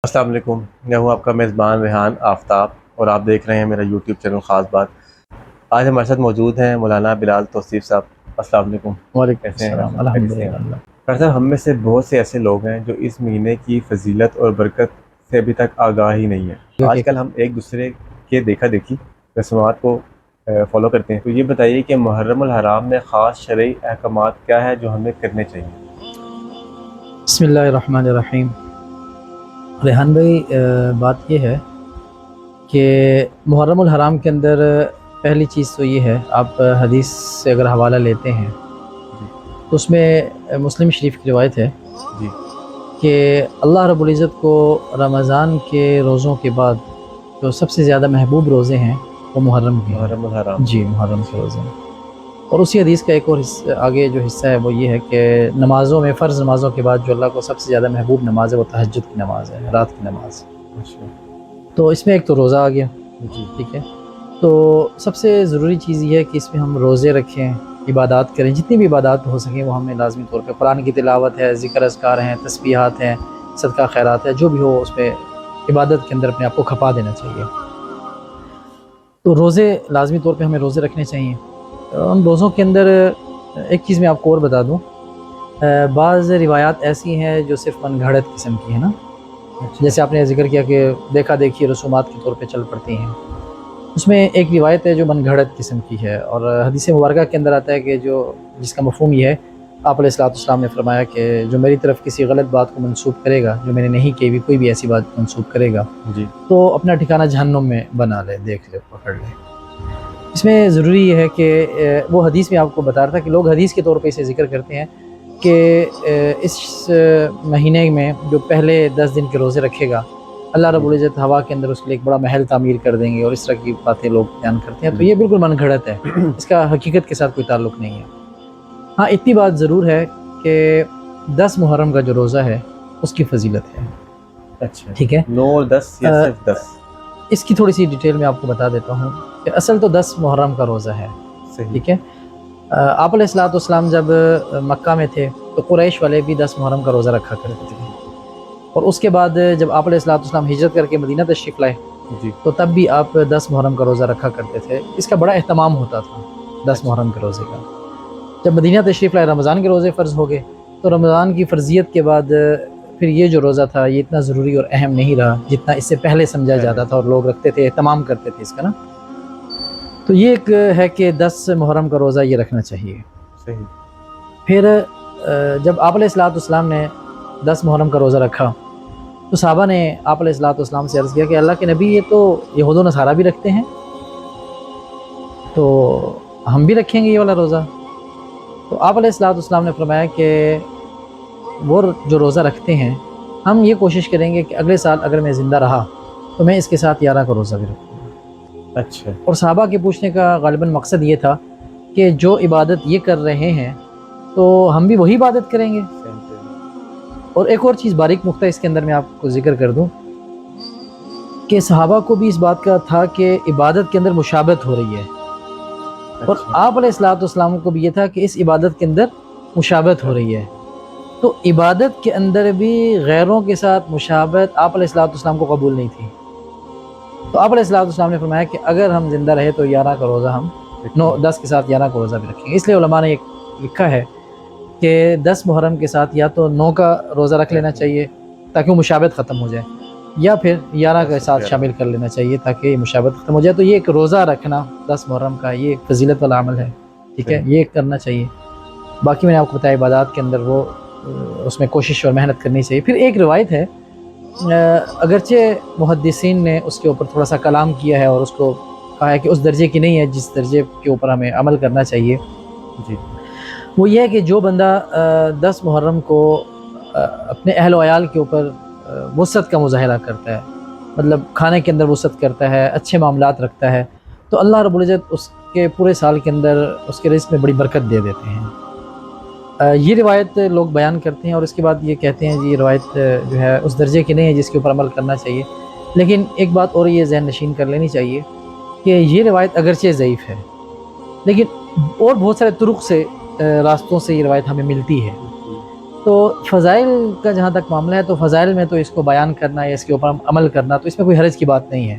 السلام علیکم، میں ہوں آپ کا میزبان ریحان آفتاب اور آپ دیکھ رہے ہیں میرا یوٹیوب چینل خاص بات۔ آج ہمارے ساتھ موجود ہیں مولانا بلال توصیف صاحب۔ السلام علیکم۔ وعلیکم کیسے ہیں السلام، آپ؟ الحمد خیریت سے ہیں؟ للہ۔ ڈاکٹر صاحب، ہم میں سے بہت سے ایسے لوگ ہیں جو اس مہینے کی فضیلت اور برکت سے ابھی تک آگاہ ہی نہیں ہے۔ آج کل ہم ایک دوسرے کے دیکھا دیکھی رسومات کو فالو کرتے ہیں، تو یہ بتائیے کہ محرم الحرام میں خاص شرعی احکامات کیا ہے جو ہمیں کرنے چاہیے؟ بسم اللہ الرحمن الرحیم۔ ریحان بھائی، بات یہ ہے کہ محرم الحرام کے اندر پہلی چیز تو یہ ہے، آپ حدیث سے اگر حوالہ لیتے ہیں جی تو اس میں مسلم شریف کی روایت ہے جی کہ اللہ رب العزت کو رمضان کے روزوں کے بعد جو سب سے زیادہ محبوب روزے ہیں وہ محرم کے ہیں۔ محرم الحرام جی، محرم کے روزے ہیں۔ اور اسی حدیث کا ایک اور آگے جو حصہ ہے وہ یہ ہے کہ نمازوں میں، فرض نمازوں کے بعد جو اللہ کو سب سے زیادہ محبوب نماز ہے وہ تہجد کی نماز ہے، رات کی نماز۔ اچھا تو اس میں ایک تو روزہ آ گیا، جی ٹھیک ہے۔ تو سب سے ضروری چیز یہ ہے کہ اس میں ہم روزے رکھیں، عبادات کریں، جتنی بھی عبادات ہو سکیں وہ ہمیں لازمی طور پہ، قرآن کی تلاوت ہے، ذکر اذکار ہیں، تسبیحات ہیں، صدقہ خیرات ہے، جو بھی ہو اس پہ عبادت کے اندر اپنے آپ کو کھپا دینا چاہیے۔ تو روزے لازمی طور پہ ہمیں روزے رکھنے چاہیے۔ ان روزوں کے اندر ایک چیز میں آپ کو اور بتا دوں، بعض روایات ایسی ہیں جو صرف من گھڑت قسم کی ہیں نا، جیسے آپ نے ذکر کیا کہ دیکھا دیکھی رسومات کے طور پہ چل پڑتی ہیں۔ اس میں ایک روایت ہے جو من گھڑت قسم کی ہے، اور حدیث مبارکہ کے اندر آتا ہے کہ جس کا مفہوم یہ ہے، آپ علیہ السلام نے فرمایا کہ جو میری طرف کسی غلط بات کو منسوب کرے گا، جو میں نے نہیں کی بھی کوئی بھی ایسی بات منسوب کرے گا، جی تو اپنا ٹھکانہ جہنم میں بنا لے، دیکھ لے، پکڑ لے۔ اس میں ضروری یہ ہے کہ وہ حدیث میں آپ کو بتا رہا تھا کہ لوگ حدیث کے طور پہ اسے ذکر کرتے ہیں کہ اس مہینے میں جو پہلے 10 دن کے روزے رکھے گا، اللہ رب العزت ہوا کے اندر اس کے لیے ایک بڑا محل تعمیر کر دیں گے، اور اس طرح کی باتیں لوگ بیان کرتے ہیں۔ تو یہ بالکل من گھڑت ہے، اس کا حقیقت کے ساتھ کوئی تعلق نہیں ہے۔ ہاں، اتنی بات ضرور ہے کہ 10 محرم کا جو روزہ ہے اس کی فضیلت ہے، اچھا، ٹھیک ہے۔ 9 اور 10 یا صرف 10؟ اس کی تھوڑی سی ڈیٹیل میں آپ کو بتا دیتا ہوں کہ اصل تو 10 محرم کا روزہ ہے، صحیح، ٹھیک ہے۔ آپ علیہ السلام جب مکہ میں تھے تو قریش والے بھی 10 محرم کا روزہ رکھا کرتے تھے، اور اس کے بعد جب آپ علیہ السلام ہجرت کر کے مدینہ تشریف لائے جی تو تب بھی آپ 10 محرم کا روزہ رکھا کرتے تھے۔ اس کا بڑا اہتمام ہوتا تھا 10 محرم کے روزے کا۔ جب مدینہ تشریف لائے، رمضان کے روزے فرض ہو گئے، تو رمضان کی فرضیت کے بعد پھر یہ جو روزہ تھا یہ اتنا ضروری اور اہم نہیں رہا جتنا اس سے پہلے سمجھا جاتا تھا، اور لوگ رکھتے تھے، اہتمام کرتے تھے اس کا نا۔ تو یہ ایک ہے کہ 10 محرم کا روزہ یہ رکھنا چاہیے۔ صحیح، پھر جب آپ علیہ السلام نے 10 محرم کا روزہ رکھا تو صحابہ نے آپ علیہ السلام سے عرض کیا کہ اللہ کے نبی، یہ تو یہود و نصارہ بھی رکھتے ہیں، تو ہم بھی رکھیں گے یہ والا روزہ؟ تو آپ علیہ السلام نے فرمایا کہ وہ جو روزہ رکھتے ہیں، ہم یہ کوشش کریں گے کہ اگلے سال اگر میں زندہ رہا تو میں اس کے ساتھ 11 کا روزہ بھی رکھوں گا۔ اچھا، اور صحابہ کے پوچھنے کا غالباً مقصد یہ تھا کہ جو عبادت یہ کر رہے ہیں تو ہم بھی وہی عبادت کریں گے۔ اور ایک اور چیز باریک نقطہ اس کے اندر میں آپ کو ذکر کر دوں کہ صحابہ کو بھی اس بات کا تھا کہ عبادت کے اندر مشابہت ہو رہی ہے، اور آپ علیہ السلام کو بھی یہ تھا کہ اس عبادت کے اندر مشابہت ہو رہی ہے۔ تو عبادت کے اندر بھی غیروں کے ساتھ مشابہت آپ علیہ السلام کو قبول نہیں تھی۔ تو آپ علیہ السلام نے فرمایا کہ اگر ہم زندہ رہے تو 11 کا روزہ ہم 10 کے ساتھ 11 کا روزہ بھی رکھیں گے۔ اس لیے علماء نے لکھا ہے کہ 10 محرم کے ساتھ یا تو 9 کا روزہ رکھ لینا چاہیے تاکہ وہ مشابہت ختم ہو جائے، یا پھر 11 کے ساتھ شامل کر لینا چاہیے تاکہ یہ مشابہت ختم ہو جائے۔ تو یہ ایک روزہ رکھنا 10 محرم کا یہ ایک فضیلت والا عمل ہے، ٹھیک ہے، یہ کرنا چاہیے۔ باقی میں نے آپ کو بتایا عبادات کے اندر وہ اس میں کوشش اور محنت کرنی چاہیے۔ پھر ایک روایت ہے، اگرچہ محدثین نے اس کے اوپر تھوڑا سا کلام کیا ہے اور اس کو کہا ہے کہ اس درجے کی نہیں ہے جس درجے کے اوپر ہمیں عمل کرنا چاہیے، جی، وہ یہ ہے کہ جو بندہ 10 محرم کو اپنے اہل و عیال کے اوپر وسعت کا مظاہرہ کرتا ہے، مطلب کھانے کے اندر وسعت کرتا ہے، اچھے معاملات رکھتا ہے، تو اللہ رب العزت اس کے پورے سال کے اندر اس کے رزق میں بڑی برکت دے دیتے ہیں۔ یہ روایت لوگ بیان کرتے ہیں اور اس کے بعد یہ کہتے ہیں یہ روایت جو ہے اس درجے کی نہیں ہے جس کے اوپر عمل کرنا چاہیے۔ لیکن ایک بات اور یہ ذہن نشین کر لینی چاہیے کہ یہ روایت اگرچہ ضعیف ہے، لیکن اور بہت سارے طرق سے، راستوں سے یہ روایت ہمیں ملتی ہے۔ تو تو فضائل کا جہاں تک معاملہ ہے تو فضائل میں تو اس کو بیان کرنا یا اس کے اوپر عمل کرنا تو اس میں کوئی حرج کی بات نہیں ہے.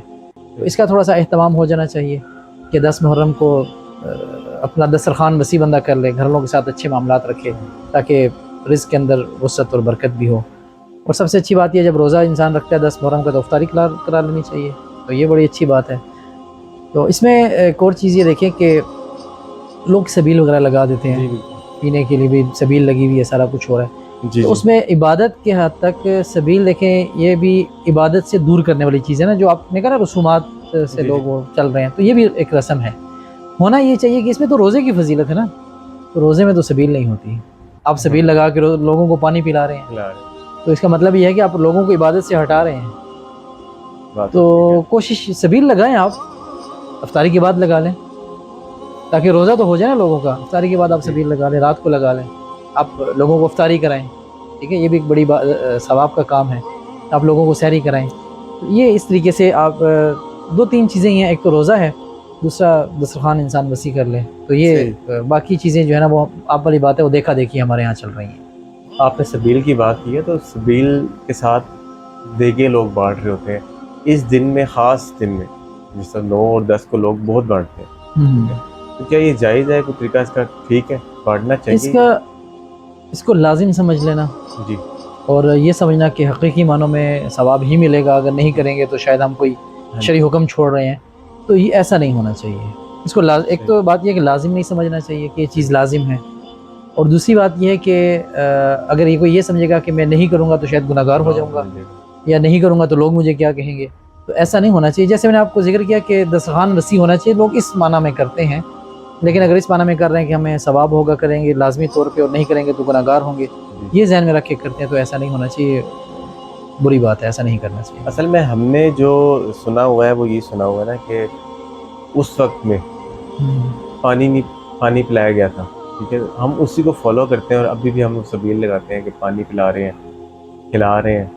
تو اس کا تھوڑا سا اہتمام ہو جانا چاہیے کہ 10 محرم کو اپنا دسترخوان وسیع بندہ کر لے, گھر والوں کے ساتھ اچھے معاملات رکھے تاکہ رزق کے اندر وسعت اور برکت بھی ہو. اور سب سے اچھی بات یہ جب روزہ انسان رکھتا ہے 10 محرم کا تو افطاری کرا لینی چاہیے, تو یہ بڑی اچھی بات ہے. تو اس میں ایک اور چیز یہ دیکھیں کہ لوگ سبیل وغیرہ لگا دیتے ہیں, پینے کے لیے بھی سبیل لگی ہوئی ہے, سارا کچھ ہو رہا ہے. تو اس میں عبادت کے حد تک سبیل دیکھیں یہ بھی عبادت سے دور کرنے والی چیز ہے نا, جو آپ نے کہا نا رسومات سے لوگ وہ چل رہے ہیں, تو یہ بھی ایک رسم ہے. ہونا یہ چاہیے کہ اس میں تو روزے کی فضیلت ہے نا, تو روزے میں تو سبیل نہیں ہوتی. آپ سبیل لگا کے لوگوں کو پانی پلا رہے ہیں تو اس کا مطلب یہ ہے کہ آپ لوگوں کو عبادت سے ہٹا رہے ہیں. تو کوشش سبیل لگائیں, آپ افطاری کے بعد لگا لیں تاکہ روزہ تو ہو جائے نا لوگوں کا. افطاری کے بعد آپ سبیل لگا لیں, رات کو لگا لیں, آپ لوگوں کو افطاری کرائیں. ٹھیک ہے, یہ بھی ایک بڑی ثواب کا کام ہے, آپ لوگوں کو سحری کرائیں. یہ اس طریقے سے آپ 2-3 چیزیں ہی ہیں, ایک تو روزہ ہے, دوسرا دسترخوان انسان وسیع کر لے. تو یہ باقی چیزیں جو ہے نا وہ آپ والی بات ہے, وہ دیکھا دیکھی ہمارے یہاں چل رہی ہیں. آپ نے سبیل کی بات کی ہے, تو سبیل کے ساتھ دیگے لوگ بانٹ رہے ہوتے ہیں اس دن میں, خاص دن میں, جس طرح 9 اور 10 کو لوگ بہت بانٹتے ہیں. تو کیا یہ جائز ہے, کوئی طریقہ اس کا ٹھیک ہے, بانٹنا چاہیے؟ اس کو لازم سمجھ لینا جی, اور یہ سمجھنا کہ حقیقی معنوں میں ثواب ہی ملے گا, اگر نہیں کریں گے تو شاید ہم کوئی شرعی حکم چھوڑ رہے ہیں. تو یہ ایسا نہیں ہونا چاہیے. اس کو ایک تو بات یہ کہ لازم نہیں سمجھنا چاہیے کہ یہ چیز لازم ہے, اور دوسری بات یہ ہے کہ اگر یہ کوئی یہ سمجھے گا کہ میں نہیں کروں گا تو شاید گناہ گار ہو جاؤں گا, یا نہیں کروں گا تو لوگ مجھے کیا کہیں گے, تو ایسا نہیں ہونا چاہیے. جیسے میں نے آپ کو ذکر کیا کہ دسترخوان وسیع ہونا چاہیے, لوگ اس معنی میں کرتے ہیں, لیکن اگر اس معنی میں کر رہے ہیں کہ ہمیں ثواب ہوگا کریں گے لازمی طور پہ, اور نہیں کریں گے تو گناہ گار ہوں گے, یہ ذہن میں رکھ کے کرتے ہیں, تو ایسا نہیں ہونا چاہیے, بری بات ہے, ایسا نہیں کرنا چاہیے. اصل میں ہم نے جو سنا ہوا ہے وہ یہ سنا ہوا ہے نا کہ اس وقت میں پانی پلایا گیا تھا. ٹھیک ہے, ہم اسی کو فالو کرتے ہیں, اور ابھی بھی ہم سبیل لگاتے ہیں کہ پانی پلا رہے ہیں, کھلا رہے ہیں.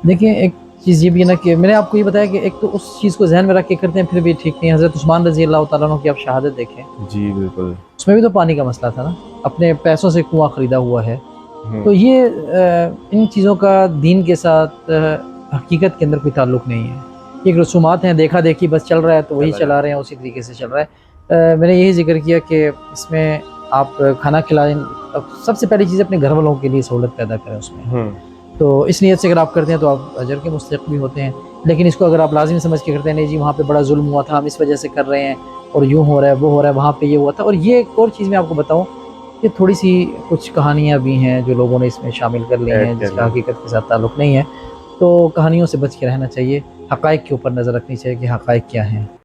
دیکھیں ایک چیز یہ بھی ہے نا کہ میں نے آپ کو یہ بتایا کہ ایک تو اس چیز کو ذہن میں رکھ کے کرتے ہیں پھر بھی ٹھیک نہیں. حضرت عثمان رضی اللہ تعالیٰ عنہ کی آپ شہادت دیکھیں, جی بالکل, اس میں بھی تو پانی کا مسئلہ تھا نا, اپنے پیسوں سے کنواں خریدا ہوا ہے. تو یہ ان چیزوں کا دین کے ساتھ حقیقت کے اندر کوئی تعلق نہیں ہے. یہ ایک رسومات ہیں, دیکھا دیکھی بس چل رہا ہے تو وہی چلا رہے ہیں, اسی طریقے سے چل رہا ہے. میں نے یہی ذکر کیا کہ اس میں آپ کھانا کھلائیں, سب سے پہلی چیز اپنے گھر والوں کے لیے سہولت پیدا کریں اس میں. تو اس نیت سے اگر آپ کرتے ہیں تو آپ اجر کے مستحق بھی ہوتے ہیں. لیکن اس کو اگر آپ لازم سمجھ کے کرتے ہیں, نہیں جی وہاں پہ بڑا ظلم ہوا تھا, ہم اس وجہ سے کر رہے ہیں, اور یوں ہو رہا ہے وہ ہو رہا ہے, وہاں پہ یہ ہوا تھا. اور یہ ایک اور چیز میں آپ کو بتاؤں کہ تھوڑی سی کچھ کہانیاں بھی ہیں جو لوگوں نے اس میں شامل کر لی ہیں, جس کا حقیقت کے ساتھ تعلق نہیں ہے. تو کہانیوں سے بچ کے رہنا چاہیے, حقائق کے اوپر نظر رکھنی چاہیے کہ حقائق کیا ہیں.